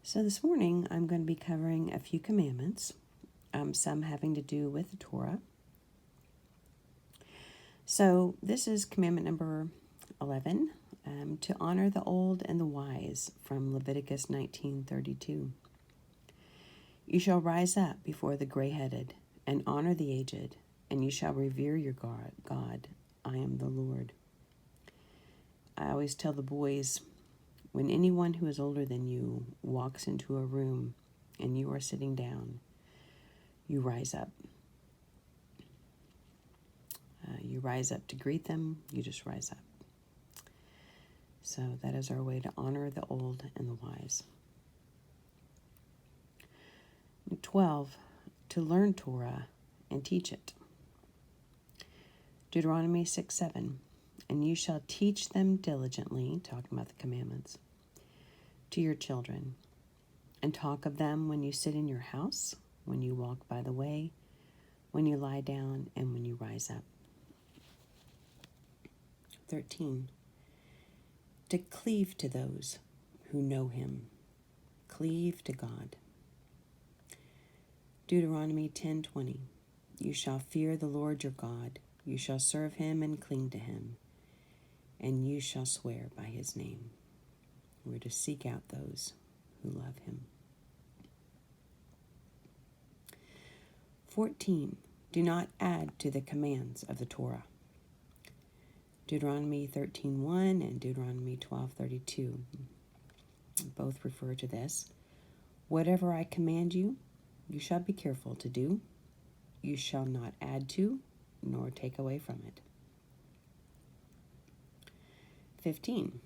So this morning I'm going to be covering a few commandments, some having to do with the Torah. So this is commandment number 11, to honor the old and the wise, from Leviticus 19:32. You shall rise up before the gray-headed and honor the aged, and you shall revere your God. I am the Lord. I always tell the boys, when anyone who is older than you walks into a room and you are sitting down, you rise up. You rise up to greet them. You just rise up. So that is our way to honor the old and the wise. 12, to learn Torah and teach it. Deuteronomy 6:7, and you shall teach them diligently, talking about the commandments, to your children, and talk of them when you sit in your house, when you walk by the way, when you lie down, and when you rise up. 13, to cleave to those who know him. Cleave to God. Deuteronomy 10:20, you shall fear the Lord your God. You shall serve him and cling to him, and you shall swear by his name. We're to seek out those who love him. 14, do not add to the commands of the Torah. Deuteronomy 13:1 and Deuteronomy 12:32 both refer to this. Whatever I command you, you shall be careful to do. You shall not add to, nor take away from it. 15,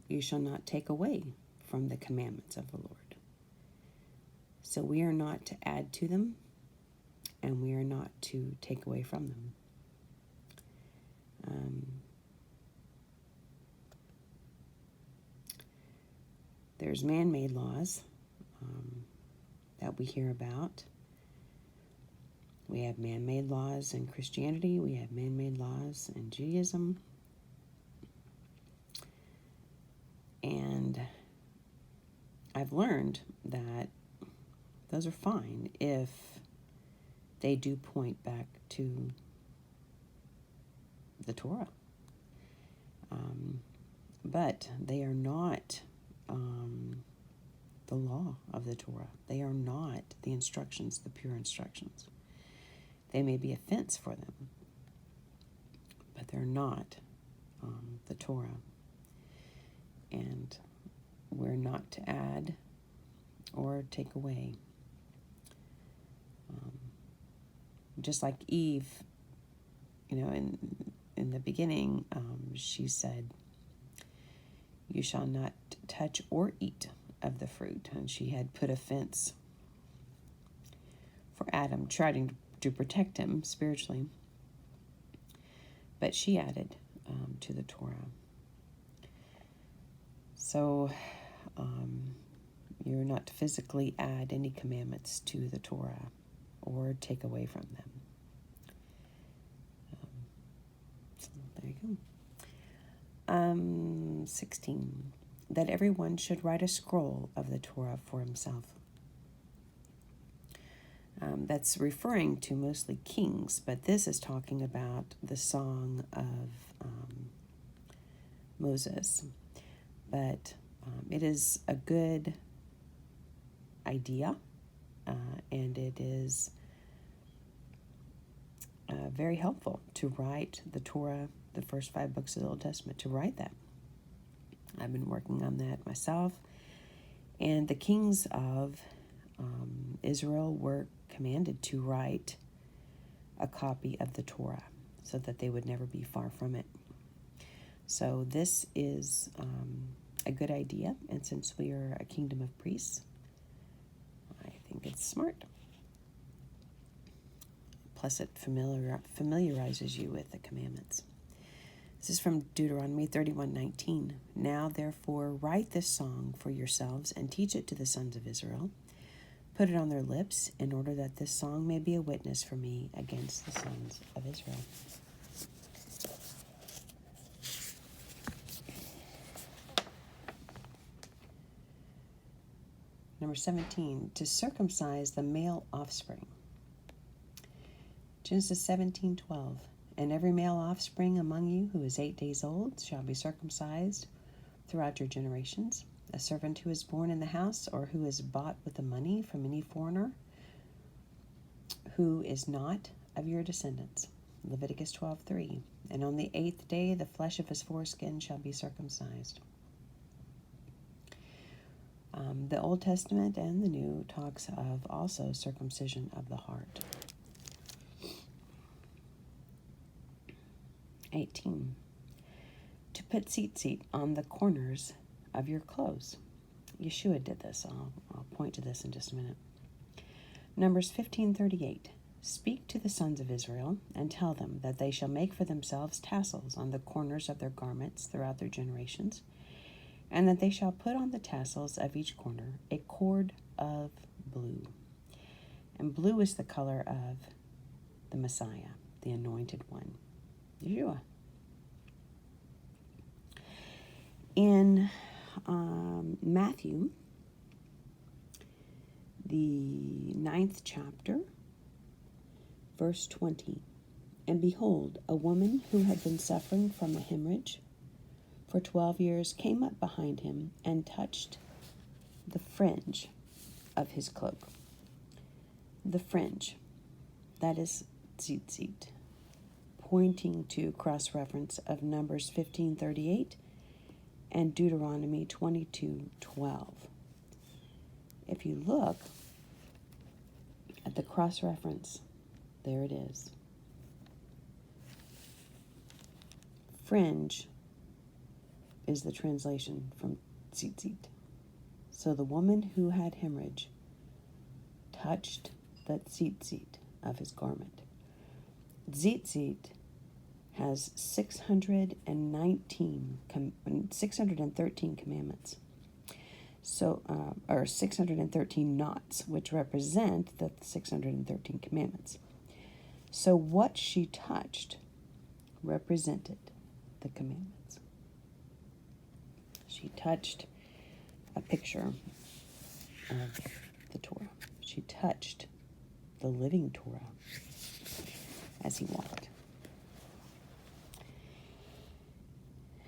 you shall not take away from the commandments of the Lord. So we are not to add to them, and we are not to take away from them. There's man-made laws that we hear about. We have man-made laws in Christianity. We have man-made laws in Judaism. And I've learned that those are fine if they do point back to the Torah. But they are not the law of the Torah. They are not the instructions, the pure instructions. They may be a fence for them, but they're not the Torah. And we're not to add or take away. Just like Eve, in the beginning, she said, you shall not touch or eat of the fruit. And she had put a fence for Adam, trying to protect him spiritually. But she added to the Torah. So you're not to physically add any commandments to the Torah or take away from them. So there you go. 16, that everyone should write a scroll of the Torah for himself. That's referring to mostly kings, but this is talking about the song of Moses. But it is a good idea, and it is very helpful to write the Torah, the first 5 books of the Old Testament, to write that. I've been working on that myself. And the kings of Israel were commanded to write a copy of the Torah so that they would never be far from it. So this is a good idea, and since we are a kingdom of priests, I think it's smart. Plus it familiarizes you with the commandments. This is from Deuteronomy 31:19. Now therefore write this song for yourselves and teach it to the sons of Israel. Put it on their lips in order that this song may be a witness for me against the sons of Israel. Number 17, to circumcise the male offspring. Genesis 17:12. And every male offspring among you who is 8 days old shall be circumcised throughout your generations. A servant who is born in the house or who is bought with the money from any foreigner who is not of your descendants. Leviticus 12:3. And on the 8th day the flesh of his foreskin shall be circumcised. The Old Testament and the New talks of also circumcision of the heart. 18. To put TzitTzit on the corners of your clothes. Yeshua did this. I'll point to this in just a minute. Numbers 15:38. Speak to the sons of Israel and tell them that they shall make for themselves tassels on the corners of their garments throughout their generations, and that they shall put on the tassels of each corner a cord of blue. And blue is the color of the Messiah, the Anointed One, Yeshua. In Matthew, the 9th chapter, verse 20, and behold, a woman who had been suffering from a hemorrhage for 12 years came up behind him and touched the fringe of his cloak. The fringe, that is TzitTzit, pointing to cross-reference of Numbers 15:38 and Deuteronomy 22:12. If you look at the cross-reference, there it is. Fringe is the translation from TzitTzit. So the woman who had hemorrhage touched the TzitTzit of his garment. TzitTzit has 613 commandments. So, or 613 knots, which represent the 613 commandments. So what she touched represented the commandments. She touched a picture of the Torah. She touched the living Torah as he walked.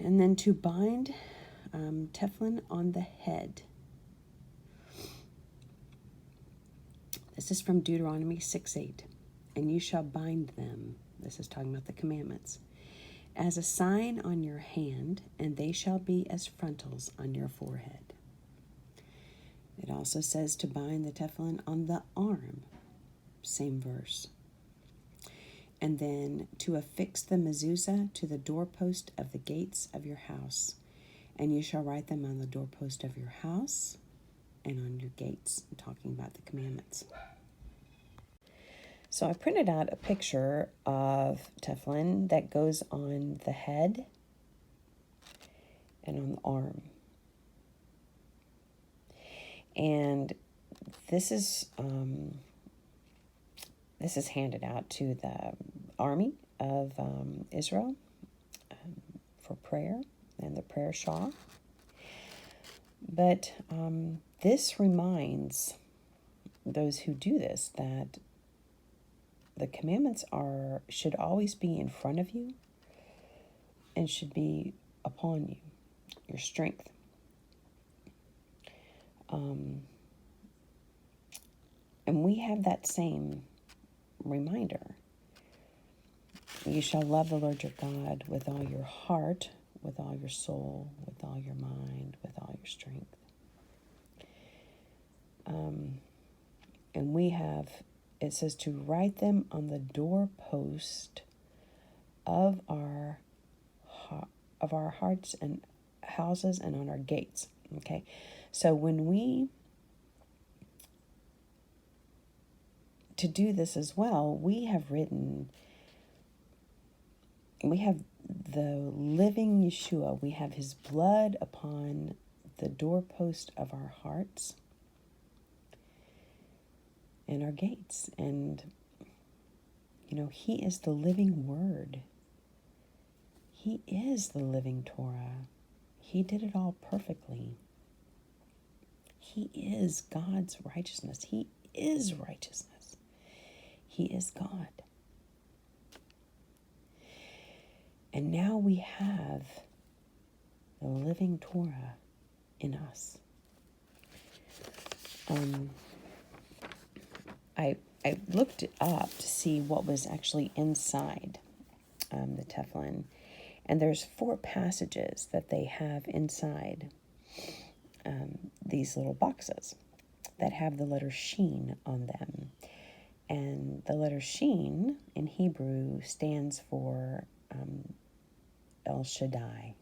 And then to bind Tefillin on the head. This is from Deuteronomy 6:8. And you shall bind them, this is talking about the commandments, as a sign on your hand, and they shall be as frontals on your forehead. It also says to bind the Tefillin on the arm, same verse. And then to affix the mezuzah to the doorpost of the gates of your house, and you shall write them on the doorpost of your house and on your gates, talking about the commandments. So I printed out a picture of Tefillin that goes on the head and on the arm. And this is handed out to the army of Israel for prayer and the prayer shawl. But this reminds those who do this that the commandments should always be in front of you and should be upon you, your strength. And we have that same reminder. You shall love the Lord your God with all your heart, with all your soul, with all your mind, with all your strength. And we have, it says to write them on the doorpost of our hearts and houses and on our gates. Okay, so to do this as well, we have the living Yeshua. We have his blood upon the doorpost of our hearts and our gates. And, he is the living word. He is the living Torah. He did it all perfectly. He is God's righteousness. He is righteousness. He is God. And now we have the living Torah in us. I looked it up to see what was actually inside the Tefillin. And there's 4 passages that they have inside these little boxes that have the letter Sheen on them. And the letter Sheen in Hebrew stands for El Shaddai.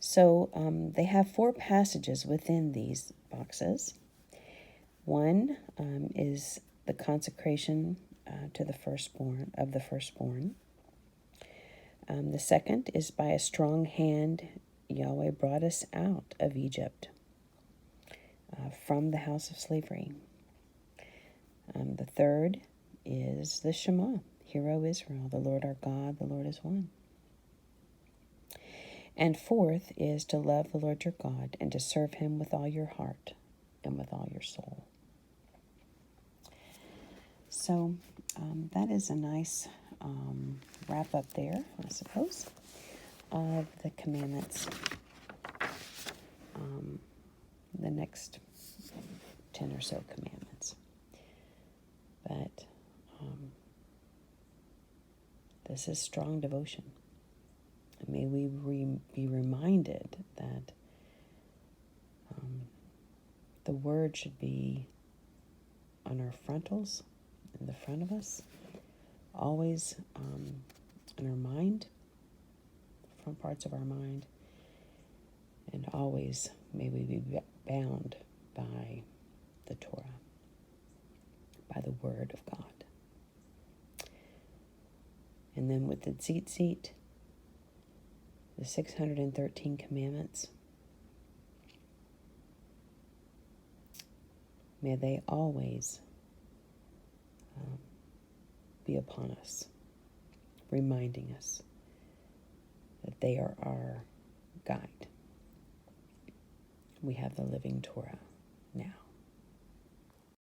So they have 4 passages within these boxes. One is the consecration to the firstborn. The second is by a strong hand Yahweh brought us out of Egypt from the house of slavery. The third is the Shema, Hear, O Israel, the Lord our God, the Lord is one. And fourth is to love the Lord your God and to serve him with all your heart and with all your soul. So that is a nice wrap up there, I suppose, of the commandments. The next 10 or so commandments. But this is strong devotion. May we be reminded that the word should be on our frontals, in the front of us, always in our mind, front parts of our mind, and always may we be bound by the Torah, by the Word of God. And then with the TzitTzit, the 613 commandments, may they always be upon us, reminding us that they are our guide. We have the living Torah now.